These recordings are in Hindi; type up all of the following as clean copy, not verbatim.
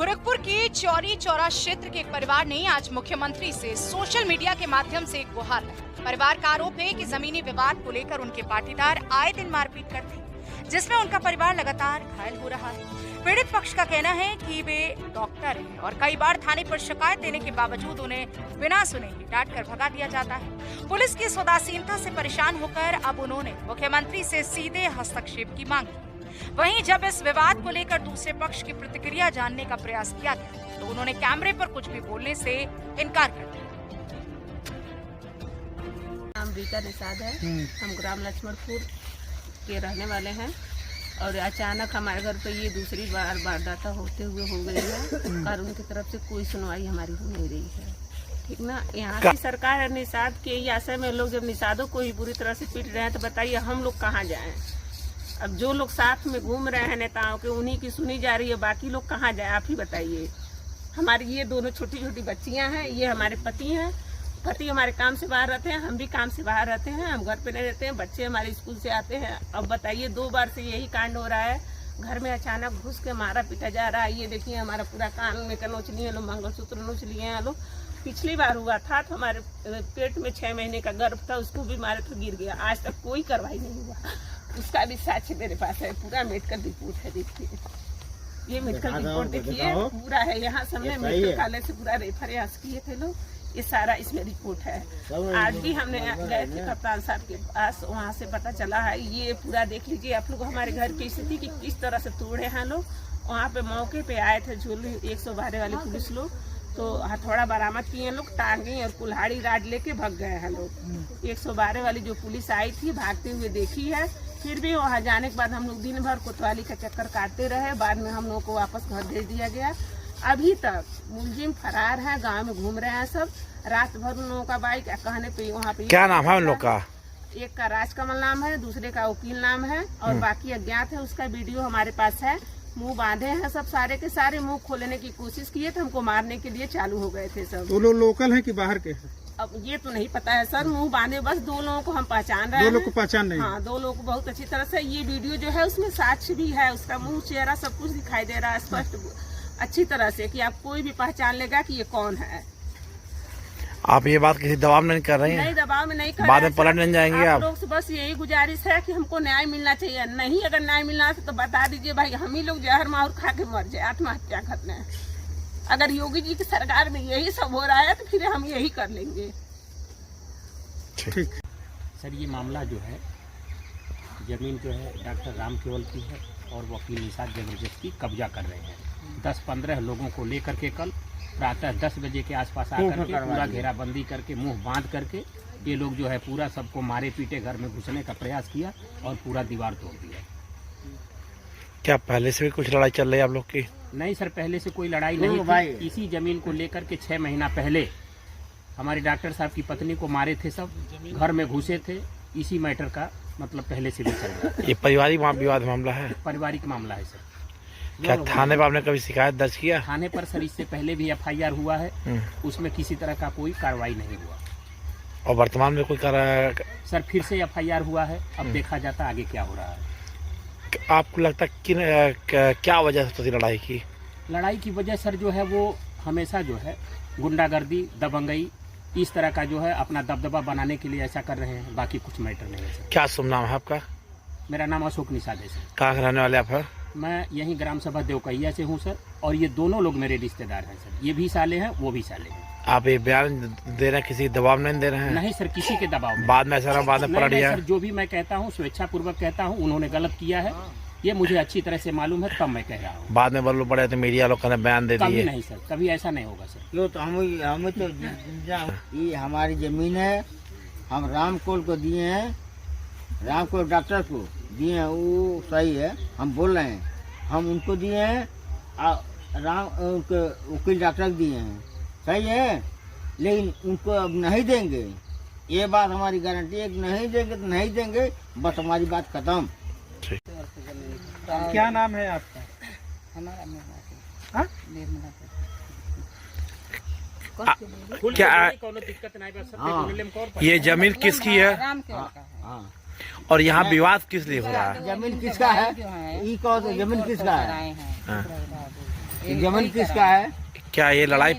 गोरखपुर के चौरी चौरा क्षेत्र के एक परिवार ने आज मुख्यमंत्री से सोशल मीडिया के माध्यम से एक गुहार लगाई। परिवार का आरोप है कि जमीनी विवाद को लेकर उनके पाटीदार आए दिन मारपीट करते हैं, जिसमें उनका परिवार लगातार घायल हो रहा है। पीड़ित पक्ष का कहना है कि वे डॉक्टर हैं और कई बार थाने पर शिकायत देने के बावजूद उन्हें बिना सुने ही डांट कर भगा दिया जाता है। पुलिस की इस उदासीनता से परेशान होकर अब उन्होंने मुख्यमंत्री से सीधे हस्तक्षेप की मांग की। वहीं जब इस विवाद को लेकर दूसरे पक्ष की प्रतिक्रिया जानने का प्रयास किया गया तो उन्होंने कैमरे पर कुछ भी बोलने से इनकार कर दिया। नाम रीता निषाद है। हम ग्राम लक्ष्मणपुर के रहने वाले हैं और अचानक हमारे घर पे ये दूसरी बार वारदात होते हुए हो गई है। कानून की तरफ से कोई सुनवाई हमारी हो नहीं रही है। ठीक ना, यहाँ की सरकार है निषाद के आशय में लोग जब निषादों को ही बुरी तरह से पीट रहे हैं तो बताइए हम लोग कहाँ जाएं। अब जो लोग साथ में घूम रहे हैं नेताओं के उन्हीं की सुनी जा रही है, बाकी लोग कहाँ जाए आप ही बताइए। हमारी ये दोनों छोटी छोटी बच्चियां हैं, ये हमारे पति हैं। पति हमारे काम से बाहर रहते हैं, हम भी काम से बाहर रहते हैं, हम घर पे नहीं रहते हैं। बच्चे हमारे स्कूल से आते हैं। अब बताइए 2 बार से यही कांड हो रहा है। घर में अचानक घुस के मारा पीटा जा रहा है। ये देखिए हमारा पूरा कान में का नोच लिए लोग, मंगलसूत्र नोच लिए हैं लोग। पिछली बार हुआ था तो हमारे पेट में 6 महीने का गर्भ था, उसको भी मारे तो गिर गया। आज तक कोई कार्रवाई नहीं हुआ। उसका भी साक्ष्य मेरे पास है, पूरा मेडिकल रिपोर्ट है। देखिए ये मेडिकल रिपोर्ट देखिए पूरा है। यहाँ सबने मेडिकल कॉलेज से पूरा रेफर यहाँ किए थे लोग, ये सारा इसमें रिपोर्ट है। आज भी हमने गए थे कप्तान साहब के पास, वहाँ से पता चला है। ये पूरा देख लीजिए आप लोग हमारे घर की स्थिति की किस तरह से तोड़े हैं लोग। वहाँ पे मौके पे आए थे झोली 112 वाले पुलिस लोग, तो हथौड़ा बरामद किए लोग, टांगे और कुल्हाड़ी राड लेके भग गए हैं लोग। 112 वाली जो पुलिस आई थी भागते हुए देखी है। फिर भी वहाँ जाने के बाद हम लोग दिन भर कोतवाली का चक्कर काटते रहे। बाद में हम लोगों को वापस घर भेज दिया गया। अभी तक मुलजिम फरार है, गांव में घूम रहे हैं सब। रात भर उन लोगों का बाइक कहने पे वहाँ पे। क्या नाम है उन लोग का? एक का राजकमल नाम है, दूसरे का वकील नाम है और बाकी अज्ञात है। उसका वीडियो हमारे पास है। मुंह बांधे हैं सब, सारे के सारे मुंह खोलने की कोशिश किए थे, हमको मारने के लिए चालू हो गए थे सब। वो लोग लोकल है कि बाहर के हैं? अब ये तो नहीं पता है सर। मुंह बांधे बस 2 लोगों को हम पहचान रहे हैं। 2 लोग को पहचान नहीं? हाँ 2 लोगों को बहुत अच्छी तरह से। ये वीडियो जो है उसमें साक्ष्य भी है, उसका मुंह चेहरा सब कुछ दिखाई दे रहा है स्पष्ट अच्छी तरह से कि आप कोई भी पहचान लेगा कि ये कौन है। आप ये बात किसी दबाव में नहीं कर रही हैं? नहीं, दबाव में नहीं कर बाद में पलट नहीं जाएंगे आप लोग से। बस यही गुजारिश है कि हमको न्याय मिलना चाहिए। नहीं अगर न्याय मिलना है तो बता दीजिए भाई, हम ही लोग जहर माहौर खा के मर जाए, आत्महत्या कर लें। अगर योगी जी की सरकार में यही सब हो रहा है तो फिर हम यही कर लेंगे। ठीक सर, ये मामला जो है जमीन जो है डॉक्टर राम केवल की है और वकील निषाद जबरदस्ती कब्जा कर रहे हैं। 10-15 लोगों को लेकर के कल प्रातः 10 बजे के आसपास आकर के पूरा घेराबंदी करके मुंह बांध करके ये लोग जो है पूरा सबको मारे पीटे घर में घुसने का प्रयास किया और पूरा दीवार तोड़ दिया। क्या पहले से भी कुछ लड़ाई चल रही है आप लोग की? नहीं सर, पहले से कोई लड़ाई नहीं थी। इसी जमीन को लेकर के 6 महीना पहले हमारे डॉक्टर साहब की पत्नी को मारे थे, सब घर में घुसे थे। इसी मैटर का मतलब पहले से भी चल रहा है। ये पारिवारिक विवाद मामला है? पारिवारिक मामला है सर। क्या थाने पर आपने कभी शिकायत दर्ज किया? थाने पर सर इससे पहले भी FIR हुआ है, उसमें किसी तरह का कोई कार्रवाई नहीं हुआ। और वर्तमान में कोई सर फिर से FIR हुआ है, अब देखा जाता आगे क्या हो रहा है। आपको लगता है क्या वजह से होती लड़ाई की? लड़ाई की वजह सर जो है वो हमेशा जो है गुंडागर्दी, दबंगई, इस तरह का जो है अपना दबदबा बनाने के लिए ऐसा कर रहे हैं। बाकी कुछ मैटर नहीं है सर। क्या शुभ नाम है आपका? मेरा नाम अशोक निषाद है सर। कहाँ के रहने वाले आप हैं? मैं यहीं ग्राम सभा देवकहिया से हूँ सर, और ये दोनों लोग मेरे रिश्तेदार हैं सर। ये भी साले हैं, वो भी साले हैं। आप ये बयान दे रहे हैं, किसी दबाव नहीं दे रहे हैं? नहीं सर, किसी के दबाव में। बाद में ऐसा बाद में पलट गया? सर जो भी मैं कहता हूँ स्वेच्छापूर्वक कहता हूँ। उन्होंने गलत किया है, ये मुझे अच्छी तरह से मालूम है, तब मैं कह रहा हूँ। बाद में बोलो पड़े तो मीडिया लोग ने बयान दे दिए? नहीं सर, कभी ऐसा नहीं होगा सर। यो तो हमें तो ये हमारी जमीन है, हम रामकोल को दिए हैं, रामकोल डॉक्टर को दिए हैं, वो सही है। हम बोल रहे हैं हम उनको दिए हैं, वकील डॉक्टर को दिए हैं, सही है। लेकिन उनको अब नहीं देंगे, ये बात हमारी गारंटी है। नहीं देंगे तो नहीं देंगे, बस हमारी बात खत्म। क्या नाम है आपका? हमारा क्या ये जमीन किसकी है? और यहाँ विवाद किस लिए हो रहा है? जमीन किसका है? ये कहो तो जमीन किसका है? जमीन किसका है? क्या ये लड़ाई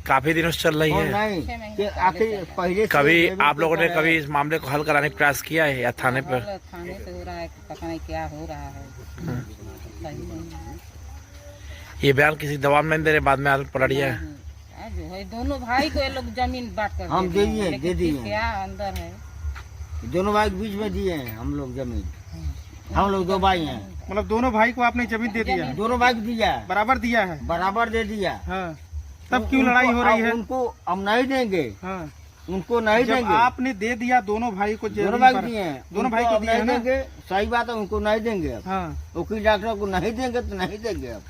काफी दिनों से चल रही और है? नहीं कि आखिर पहले से कभी ये भी आप लोगों ने पता है। कभी इस मामले को हल कराने का प्रयास किया है या थाने पर? थाने पे हो रहा है, पता नहीं क्या हो रहा है, सही नहीं है। ये बयान किसी दबाव में नहीं दे रहे, बाद में हाल पलट गया है। जो है दोनों भाई को ये लोग जमीन बांट कर हम दे दिए दिए, हैं, दे लेकिन दिए। फिर क्या अंदर है? दोनों भाई के बीच में दिए हैं हम लोग जमीन। हम लोग 2 भाई हैं, मतलब दोनों भाई को आपने जमीन दे दिया है, दोनों भाई को दिया है, बराबर दिया है। बराबर दे दिया। हाँ, तब क्यों लड़ाई हो रही है? उनको हम नहीं देंगे, हाँ, उनको नहीं जब देंगे। आपने दे दिया दोनों भाई को दोनों जमीन भाई को पर- दिए हैं, दोनों भाई उनको को अब दिया है नहीं ना? देंगे। सही बात है, उनको नहीं देंगे अब। हाँ, वकील डॉक्टर को नहीं देंगे तो नहीं देंगे अब।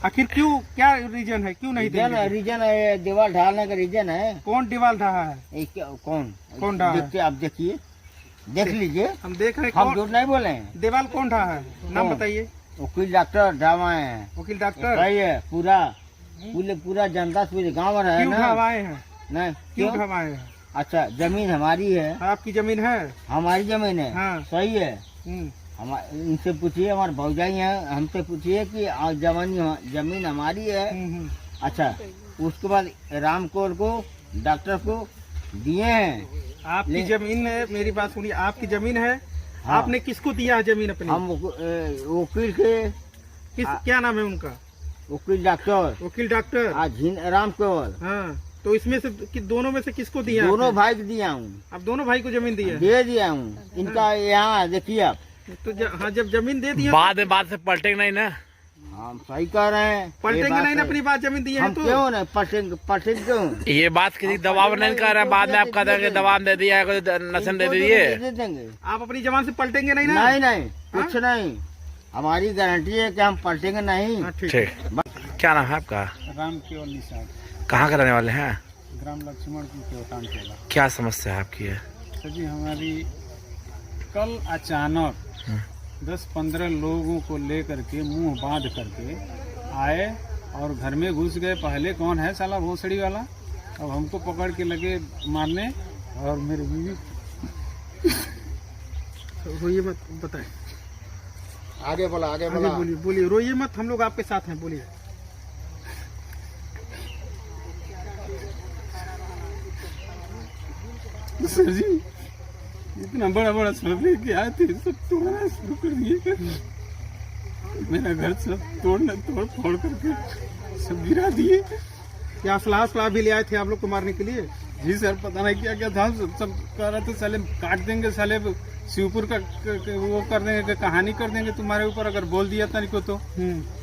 आखिर क्यों, क्या रीजन है, क्यों नहीं देंगे? रीजन है, दीवार ढालने का रीजन है। कौन दीवार ढहा है? कौन ढहा है? देखते आप देखिए, देख लीजिए, हम देख रहे हैं। हम कौन झूठ नहीं बोले हैं। दीवार कौन ढहा है? नाम कौन? बताइए। वकील डॉक्टर ढावाए हैं, वकील डॉक्टर सही है। पूरा जनता पूरे गाँव में है क्यों ना। ढहवाए हैं? नहीं क्यों क्यों? ढहवाए हैं? अच्छा, जमीन हमारी है, आपकी जमीन है? हमारी जमीन है। हाँ। सही है। हम्म, इनसे पूछिए, हमारे भौजाई हैं, हमसे पूछिए कि जमीन हमारी है। हम्म। अच्छा, उसके बाद राम कौर को डॉक्टर को दिए हैं। आपकी जमीन है, मेरी बात सुनिए, आपकी जमीन है। हाँ। आपने किसको दिया है जमीन अपनी? हम वकील के, क्या नाम है उनका? वकील डॉक्टर वकील डॉक्टर। राम कौर, हाँ, तो इसमें से दोनों में से किसको दिया? दोनों आपने? भाई को दिया हूँ, अब दोनों भाई को जमीन दी है? दे दिया हूँ। इनका यहाँ देखिए आप। तो हाँ, जब जमीन दे दी है बाद से पलटेंगे नहीं ना? हम सही कह रहे हैं। पलटेंगे नहीं ना? अपनी बात जमीन दी है हम तो क्यों नहीं पलटेंगे क्यों? ये बात किसी दबाव में नहीं कर रहे हैं, बाद में आप कहते हैं कि दबाव दे दिया है, कोई नशन दे दीजिए। दे देंगे। आप अपनी जबान से पलटेंगे नहीं ना? नहीं कुछ नहीं, हमारी गारंटी है कि हम पलटेंगे नहीं। हाँ, ठीक। ठीक, क्या नाम है आपका? राम केवल निषाद, कहाँ के रहने वाले हैं? ग्राम लक्ष्मणपुर केवटान टोला। क्या समस्या है आपकी है? सर जी, हमारी कल अचानक 10-15 लोगों को लेकर के मुंह बांध करके आए और घर में घुस गए। पहले कौन है साला भोसड़ी वाला, अब हमको पकड़ के लगे मारने। और मेरी बीवी रोइए मत, बताएं। आगे बोला, आगे आगे बोलिए, बोलिए, रोइए मत, हम लोग आपके साथ हैं, बोलिए। सर जी, इतना बड़ा बड़ा सब लेके आए थे, सब तोड़ना शुरू कर दिए। मेरा घर सब तोड़ फोड़ करके सब गिरा दिए। क्या असलाह भी ले आए थे आप लोग को मारने के लिए? जी सर, पता नहीं क्या क्या था, सब कह रहे थे साले काट देंगे, साले शिवपुर का वो कर देंगे, कहानी कर देंगे तुम्हारे ऊपर अगर बोल दिया तनिक को तो।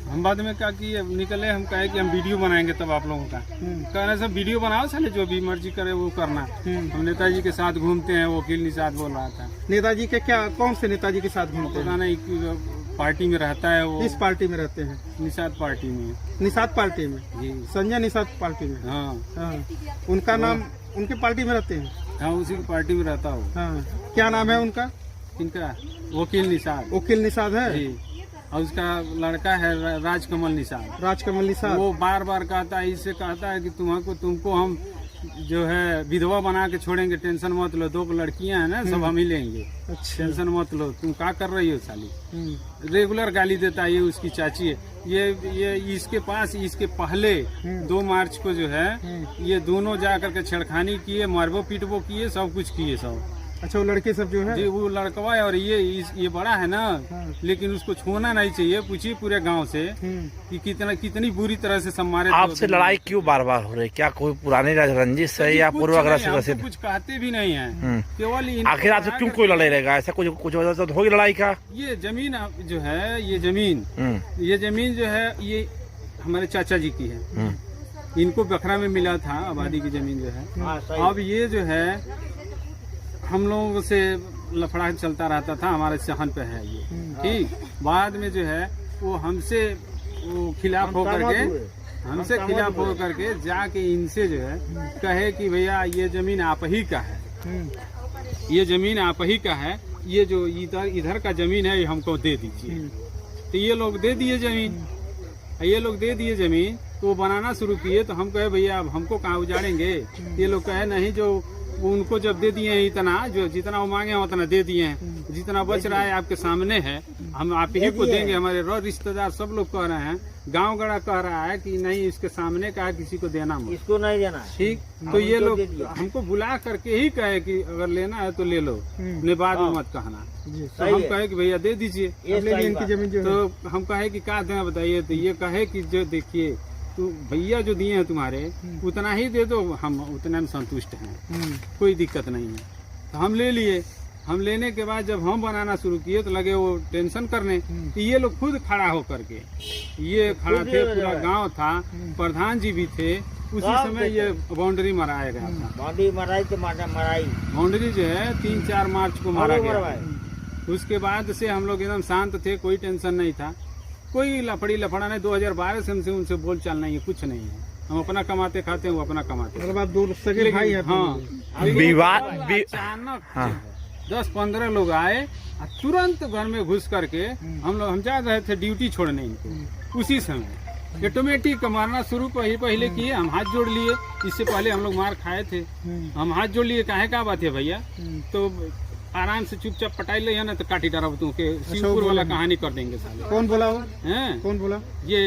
हम बाद में क्या किए, निकले, हम कहे कि हम वीडियो बनाएंगे तब आप लोगों का। कह रहे सब वीडियो बनाओ साले, जो भी मर्जी करे वो करना। हम नेताजी के साथ घूमते हैं, वकील निषाद बोल रहा था। नेताजी के क्या, कौन से नेताजी के साथ घूमते पता हैं? नहीं पार्टी में रहता है वो, किस पार्टी में रहते हैं? निषाद पार्टी में। निषाद पार्टी में? जी संजय निषाद पार्टी में? हाँ हाँ, उनका नाम, उनके पार्टी में रहते हैं? हाँ, उसी की पार्टी में रहता हूँ। हाँ, क्या नाम है उनका? इनका वकील निषाद। वकील निषाद है? जी, और उसका लड़का है राजकमल निषाद। राजकमल निषाद। वो बार बार कहता है, इससे कहता है कि तुमको हम जो है विधवा बना के छोड़ेंगे, टेंशन मत लो, 2 लड़कियां हैं ना, सब हम ही लेंगे, अच्छा। टेंशन मत लो, तुम क्या कर रही हो साली। रेगुलर गाली देता है। ये उसकी चाची है, ये इसके पास, इसके पहले 2 मार्च को जो है ये दोनों जा करके छेड़खानी किए, मारबो पीटबो किए, सब कुछ किए सब। अच्छा, वो लड़के सब जो है? जी, वो लड़कवा है और ये बड़ा है ना, लेकिन उसको छोड़ना नहीं चाहिए। पूछिए पूरे गांव से कि कितनी बुरी तरह से सम्मानित। आपसे लड़ाई क्यों बार बार हो रही? क्या कोई पुरानी रंजिश है या पूर्वाग्रह से ग्रसित? कुछ कहते भी नहीं है, केवल आखिर आपसे क्यों कोई लड़ाई रहेगा? ऐसा कुछ वजह तो होगी लड़ाई का? ये जमीन जो है, ये जमीन जो है, ये हमारे चाचा जी की है। इनको बखरा में मिला था, आबादी की जमीन जो है। अब ये जो है हम लोगों से लफड़ा चलता रहता था, हमारे सहन पे है ये, ठीक। बाद में जो है वो हमसे खिलाफ होकर के जाके इनसे जो है कहे कि भैया ये जमीन आप ही का है, ये जमीन आप ही का है, ये जो इधर का जमीन है ये हमको दे दीजिए। तो ये लोग दे दिए जमीन, तो वो बनाना शुरू किए। तो हम कहे भैया अब हमको कहाँ उजाड़ेंगे। ये लोग कहे नहीं, जो उनको जब दे दिए हैं इतना, जो जितना वो मांगे हैं उतना दे दिए हैं, जितना बच रहा है आपके सामने है, हम आप ही को देंगे। हमारे रिश्तेदार सब लोग कह रहे हैं, गांव गड़ा कह रहा है कि नहीं इसके सामने का किसी को देना मत, इसको नहीं देना। ठीक, तो ये लोग हमको बुला करके ही कहे कि अगर लेना है तो ले लो, ने बाद में मत कहना। तो हम कहे कि भैया दे दीजिए इनकी जमीन जो तो हम कहे कि क्या देना बताइए, तो ये कहे कि जो देखिए तो भैया जो दिए हैं तुम्हारे उतना ही दे दो, हम उतने में संतुष्ट हैं, कोई दिक्कत नहीं है। तो हम ले लिए। हम लेने के बाद जब हम बनाना शुरू किए तो लगे वो टेंशन करने कि ये लोग खुद खड़ा होकर के, ये खड़ा थे, पूरा गांव था, प्रधान जी भी थे उसी समय ये बाउंड्री मराया गया था। बाउंड्री मराई तो मराई बाउंड्री जो है 3-4 मार्च को मारा गया। उसके बाद से हम लोग एकदम शांत थे, कोई टेंशन नहीं था, कोई लफड़ा नहीं। 2012 से हमसे उनसे बोल चाल नहीं है, कुछ नहीं है। हम अपना कमाते खाते हैं, वो अपना कमाते। मतलब आप दो सगे भाई हैं? हाँ। विवाद अचानक 10-15 लोग आए और तुरंत घर में घुस करके हम जा रहे थे ड्यूटी छोड़ने इनको। उसी समय ऑटोमेटिक मारना शुरू पहले किए। हम हाथ जोड़ लिए, इससे पहले हम लोग मार खाए थे। हम हाथ जोड़ लिए, काहे का बात है भैया, तो आराम से चुपचाप पटाई ले ना तो काटी डरा तू के शिवपुर वाला कहानी कर देंगे साले। कौन बोला वो? हैं? कौन बोला? ये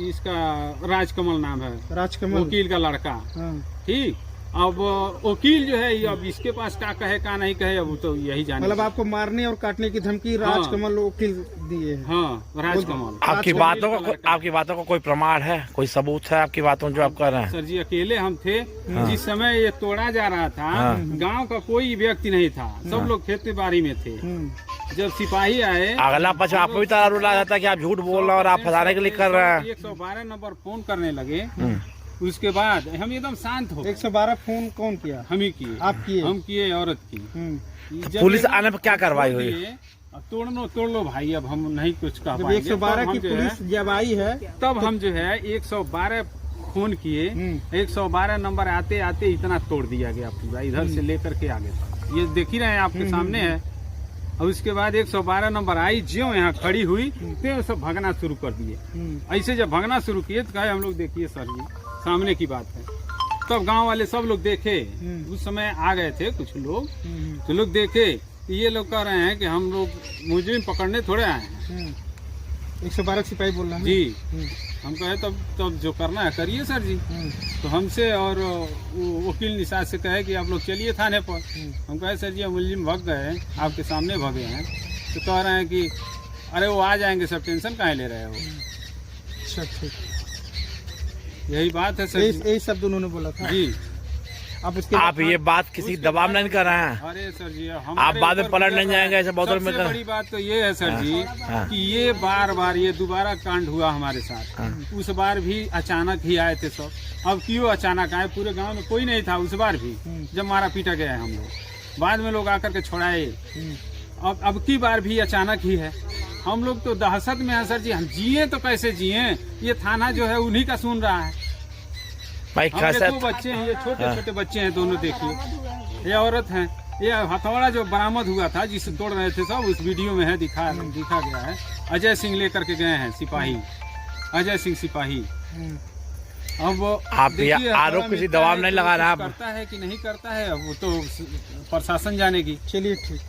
इसका राजकमल नाम है, राजकमल, वकील का लड़का। ठीक, अब वकील जो है अब इसके पास क्या कहे क्या नहीं कहे, अब तो यही जाने। मतलब आपको मारने और काटने की धमकी राजकमल वकील दिए? हाँ, राजकमल। आपकी बातों का कोई प्रमाण है, कोई सबूत है आपकी बातों जो आप कर रहे हैं? सर जी अकेले हम थे जिस समय ये तोड़ा जा रहा था। गांव का कोई व्यक्ति नहीं था, सब लोग खेती बाड़ी में थे। जब सिपाही आए, अगला पक्ष आपको भी तारा रुला जाता है कि आप झूठ बोल रहे हैं और आप फंसाने के लिए कर रहे हैं। 112 नंबर फोन करने लगे। उसके बाद हम एकदम शांत हो गए। 112 फोन कौन किया? हम ही किए। आप किए? हम किए, औरत की। तो पुलिस आने पर क्या कार्रवाई हुई? अब तोड़ लो भाई, अब हम नहीं कुछ कह पाएंगे। 112 की पुलिस जब आई है तब हम जो है 112 फोन किए। 112 नंबर आते आते इतना तोड़ दिया गया पूरा, इधर से लेकर के आगे तक। ये देख ही रहे हैं, आपके सामने है। और उसके बाद 112 नंबर आई, ज्यों यहाँ खड़ी हुई तो सब भगना शुरू कर दिए। ऐसे जब भगना शुरू किए तो कहे हम लोग देखिए सर जी सामने की बात है। तब गांव वाले सब लोग देखे, उस समय आ गए थे कुछ लोग, तो लोग देखे ये लोग कह रहे हैं कि हम लोग मुजरिम पकड़ने थोड़े आए हैं। 112 सिपाही बोल रहे हैं जी। हम कहे तब जो करना है करिए सर जी। तो हमसे और वकील निषाद से कहे कि आप लोग चलिए थाने पर। हम कहे सर जी मुलजिम भग गए, आपके सामने भगे हैं। तो कह रहे हैं कि अरे वो आ जाएंगे, सब टेंशन काहे ले रहे हो। अच्छा, ठीक, यही बात है सर। यही शब्द उन्होंने बोला था जी। आप ये बात किसी दबाव नहीं कर रहे हैं? अरे सर जी आप बाद में पलट नहीं जाएंगे ऐसे बोतल में? बड़ी बात तो ये है सर जी कि ये बार ये दोबारा कांड हुआ हमारे साथ। उस बार भी अचानक ही आए थे सब। अब क्यों अचानक आए? पूरे गांव में कोई नहीं था उस बार भी, जब मारा पीटा गया है हम लोग। बाद में लोग आकर के छोड़ाए। अब की बार भी अचानक ही है। हम लोग तो दहशत में है सर जी। हम जिए तो कैसे जिए? ये थाना जो है उन्हीं का सुन रहा है। भाई दो बच्चे हैं, ये छोटे छोटे बच्चे हैं दोनों, देखिए। ये औरत है। ये हथौड़ा जो बरामद हुआ था जिसे तोड़ रहे थे सब, उस वीडियो में है, दिखा गया है। अजय सिंह लेकर के गए हैं सिपाही, अजय सिंह सिपाही। अब आप आरोप किसी दबाव नहीं लगा रहा, करता है कि नहीं करता है वो तो प्रशासन जानेगी। चलिए ठीक।